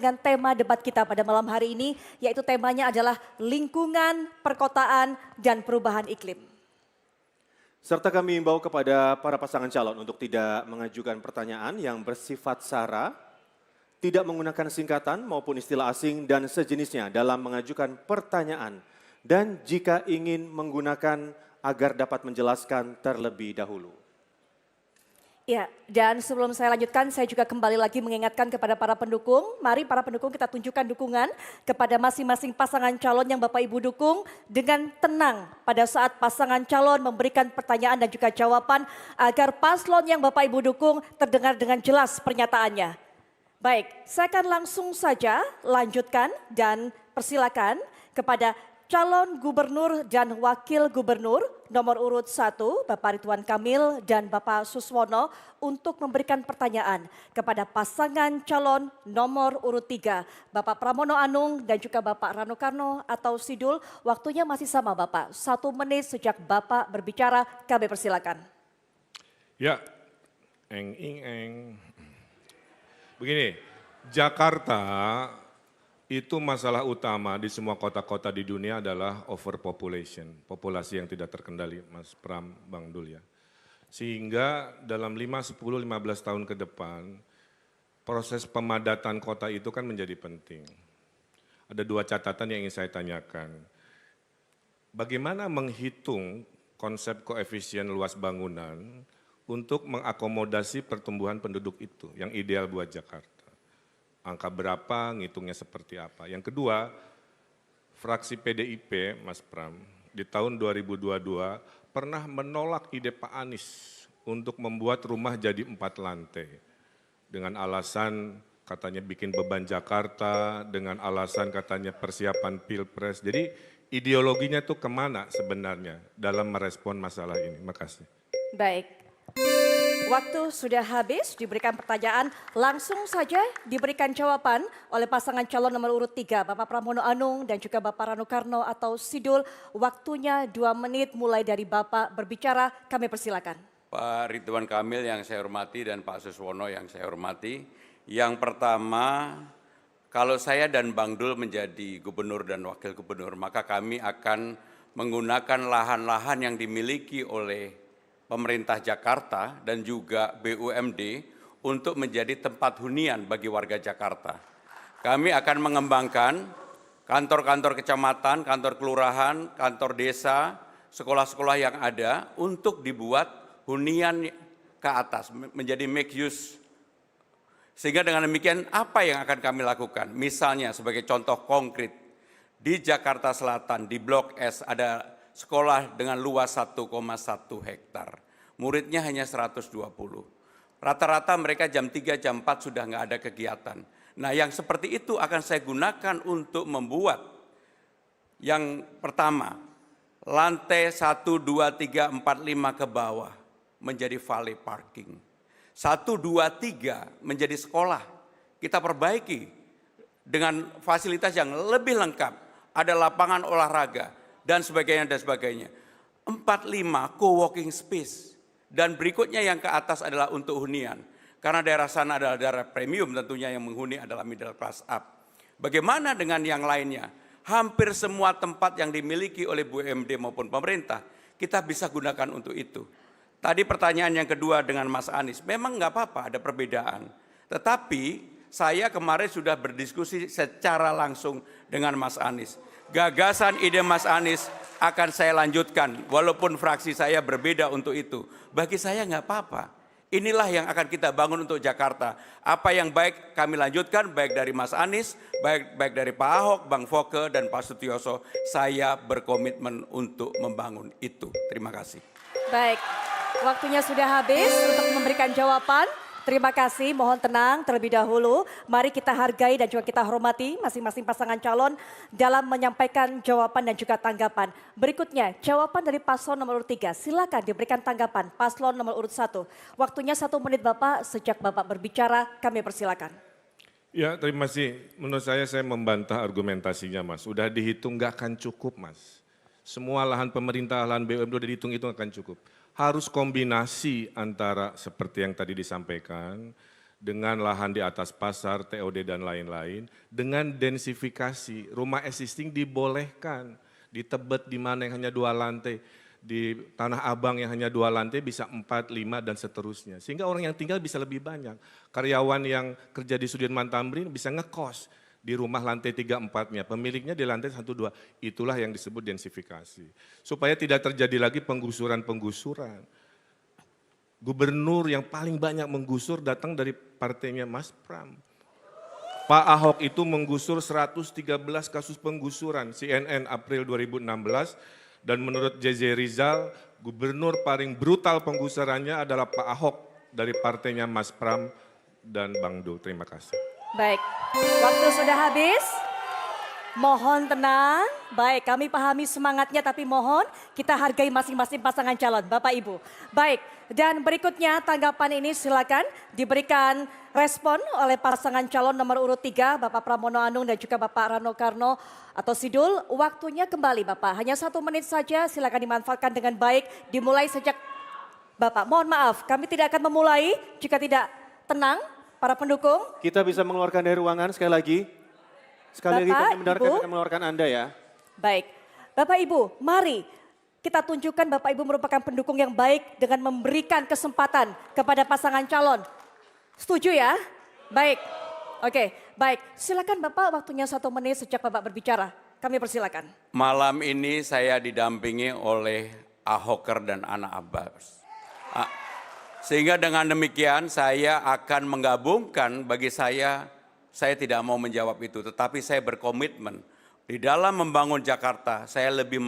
dengan tema debat kita pada malam hari ini, yaitu temanya adalah lingkungan, perkotaan, dan perubahan iklim. Serta kami imbau kepada para pasangan calon untuk tidak mengajukan pertanyaan yang bersifat sara, tidak menggunakan singkatan maupun istilah asing dan sejenisnya dalam mengajukan pertanyaan, dan jika ingin menggunakan agar dapat menjelaskan terlebih dahulu. Ya, dan sebelum saya lanjutkan, saya juga kembali lagi mengingatkan kepada para pendukung. Mari para pendukung kita tunjukkan dukungan kepada masing-masing pasangan calon yang Bapak Ibu dukung dengan tenang pada saat pasangan calon memberikan pertanyaan dan juga jawaban agar paslon yang Bapak Ibu dukung terdengar dengan jelas pernyataannya. Baik, saya akan langsung saja lanjutkan dan persilakan kepada calon gubernur dan wakil gubernur nomor urut 1 Bapak Ridwan Kamil dan Bapak Suswono untuk memberikan pertanyaan kepada pasangan calon nomor urut 3 Bapak Pramono Anung dan juga Bapak Rano Karno atau Sidul. Waktunya masih sama Bapak, 1 menit sejak Bapak berbicara, kami persilakan. Ya, begini, Jakarta itu masalah utama di semua kota-kota di dunia adalah overpopulation, populasi yang tidak terkendali, Mas Pram, Bang Dul ya. Sehingga dalam 5, 10, 15 tahun ke depan, proses pemadatan kota itu kan menjadi penting. Ada 2 catatan yang ingin saya tanyakan. Bagaimana menghitung konsep koefisien luas bangunan untuk mengakomodasi pertumbuhan penduduk itu yang ideal buat Jakarta? Angka berapa, ngitungnya seperti apa. Yang kedua, fraksi PDIP, Mas Pram, di tahun 2022 pernah menolak ide Pak Anies untuk membuat rumah jadi 4 lantai. Dengan alasan katanya bikin beban Jakarta, dengan alasan katanya persiapan Pilpres. Jadi ideologinya tuh kemana sebenarnya dalam merespon masalah ini? Makasih. Baik. Waktu sudah habis, diberikan pertanyaan, langsung saja diberikan jawaban oleh pasangan calon nomor urut 3, Bapak Pramono Anung dan juga Bapak Rano Karno atau Sidul. Waktunya 2 menit mulai dari Bapak berbicara, kami persilakan. Pak Ridwan Kamil yang saya hormati dan Pak Suswono yang saya hormati. Yang pertama, kalau saya dan Bang Dul menjadi gubernur dan wakil gubernur, maka kami akan menggunakan lahan-lahan yang dimiliki oleh pemerintah Jakarta dan juga BUMD untuk menjadi tempat hunian bagi warga Jakarta. Kami akan mengembangkan kantor-kantor kecamatan, kantor kelurahan, kantor desa, sekolah-sekolah yang ada untuk dibuat hunian ke atas, menjadi make use. Sehingga dengan demikian apa yang akan kami lakukan? Misalnya sebagai contoh konkret, di Jakarta Selatan, di Blok S ada sekolah dengan luas 1,1 hektar. Muridnya hanya 120. Rata-rata mereka jam 3, jam 4 sudah nggak ada kegiatan. Nah yang seperti itu akan saya gunakan untuk membuat yang pertama, lantai 1, 2, 3, 4, 5 ke bawah menjadi valet parking. 1, 2, 3 menjadi sekolah. Kita perbaiki dengan fasilitas yang lebih lengkap. Ada lapangan olahraga dan sebagainya dan sebagainya. 4, 5 co-working space. Dan berikutnya yang ke atas adalah untuk hunian. Karena daerah sana adalah daerah premium tentunya yang menghuni adalah middle class up. Bagaimana dengan yang lainnya? Hampir semua tempat yang dimiliki oleh BUMD maupun pemerintah, kita bisa gunakan untuk itu. Tadi pertanyaan yang kedua dengan Mas Anies, memang nggak apa-apa ada perbedaan. Tetapi saya kemarin sudah berdiskusi secara langsung dengan Mas Anies. Gagasan ide Mas Anies akan saya lanjutkan, walaupun fraksi saya berbeda untuk itu. Bagi saya nggak apa-apa. Inilah yang akan kita bangun untuk Jakarta. Apa yang baik kami lanjutkan, baik dari Mas Anies, baik dari Pak Ahok, Bang Foke, dan Pak Sutioso. Saya berkomitmen untuk membangun itu. Terima kasih. Baik, waktunya sudah habis untuk memberikan jawaban. Terima kasih, mohon tenang terlebih dahulu. Mari kita hargai dan juga kita hormati masing-masing pasangan calon dalam menyampaikan jawaban dan juga tanggapan. Berikutnya, jawaban dari paslon nomor urut 3. Silakan diberikan tanggapan paslon nomor urut 1. Waktunya 1 menit Bapak, sejak Bapak berbicara kami persilakan. Ya terima kasih, menurut saya membantah argumentasinya Mas. Udah dihitung nggak akan cukup Mas. Semua lahan pemerintah, lahan BUMD udah dihitung itu akan cukup. Harus kombinasi antara seperti yang tadi disampaikan dengan lahan di atas pasar, TOD dan lain-lain, dengan densifikasi, rumah existing dibolehkan, di Tebet di mana yang hanya 2 lantai, di Tanah Abang yang hanya 2 lantai bisa 4, 5 dan seterusnya. Sehingga orang yang tinggal bisa lebih banyak. Karyawan yang kerja di Sudirman Tamrin bisa ngekos di rumah lantai 3-4-nya, pemiliknya di lantai 1-2. Itulah yang disebut densifikasi. Supaya tidak terjadi lagi penggusuran-penggusuran. Gubernur yang paling banyak menggusur datang dari partainya Mas Pram. Pak Ahok itu menggusur 113 kasus penggusuran, CNN April 2016, dan menurut JJ Rizal, gubernur paling brutal penggusurannya adalah Pak Ahok dari partainya Mas Pram dan Bang Dul. Terima kasih. Baik, waktu sudah habis. Mohon tenang. Baik, kami pahami semangatnya tapi mohon kita hargai masing-masing pasangan calon, Bapak Ibu. Baik, dan berikutnya tanggapan ini silakan diberikan respon oleh pasangan calon nomor urut 3, Bapak Pramono Anung dan juga Bapak Rano Karno atau Sidul. Waktunya kembali Bapak, hanya 1 menit saja, silakan dimanfaatkan dengan baik. Dimulai sejak Bapak, mohon maaf kami tidak akan memulai jika tidak tenang. Para pendukung. Kita bisa mengeluarkan dari ruangan sekali lagi. Sekali lagi Bapak, kami benarkan Ibu. akan mengeluarkan Anda ya. Baik, Bapak Ibu mari kita tunjukkan Bapak Ibu merupakan pendukung yang baik dengan memberikan kesempatan kepada pasangan calon. Setuju ya? Baik, oke, baik. Silakan Bapak, waktunya 1 menit sejak Bapak berbicara. Kami persilakan. Malam ini saya didampingi oleh Ahoker dan Ana Abbas. Sehingga dengan demikian saya akan menggabungkan, bagi saya tidak mau menjawab itu, tetapi saya berkomitmen di dalam membangun Jakarta, saya lebih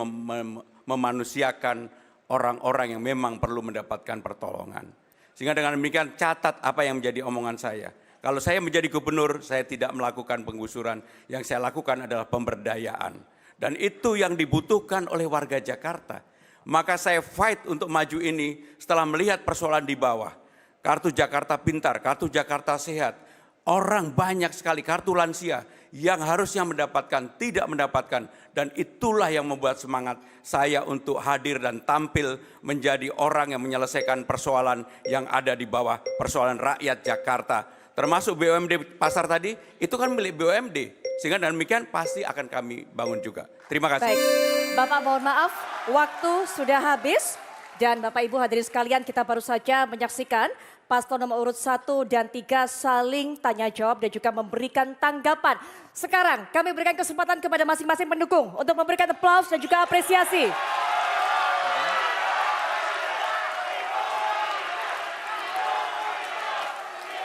memanusiakan orang-orang yang memang perlu mendapatkan pertolongan. Sehingga dengan demikian catat apa yang menjadi omongan saya. Kalau saya menjadi gubernur, saya tidak melakukan penggusuran, yang saya lakukan adalah pemberdayaan. Dan itu yang dibutuhkan oleh warga Jakarta. Maka saya fight untuk maju ini setelah melihat persoalan di bawah. Kartu Jakarta Pintar, kartu Jakarta Sehat. Orang banyak sekali, kartu lansia yang harusnya mendapatkan, tidak mendapatkan. Dan itulah yang membuat semangat saya untuk hadir dan tampil menjadi orang yang menyelesaikan persoalan yang ada di bawah, persoalan rakyat Jakarta. Termasuk BUMD pasar tadi, itu kan milik BUMD. Sehingga dengan demikian pasti akan kami bangun juga. Terima kasih. Baik, Bapak mohon maaf, waktu sudah habis. Dan Bapak Ibu hadirin sekalian, kita baru saja menyaksikan paslon nomor urut 1 dan 3 saling tanya jawab dan juga memberikan tanggapan. Sekarang kami berikan kesempatan kepada masing-masing pendukung untuk memberikan aplaus dan juga apresiasi.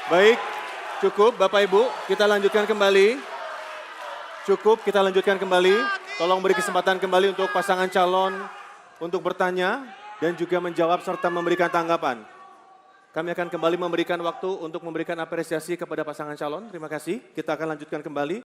Baik, cukup Bapak Ibu, kita lanjutkan kembali. Cukup, kita lanjutkan kembali. Tolong beri kesempatan kembali untuk pasangan calon untuk bertanya dan juga menjawab serta memberikan tanggapan. Kami akan kembali memberikan waktu untuk memberikan apresiasi kepada pasangan calon. Terima kasih. Kita akan lanjutkan kembali.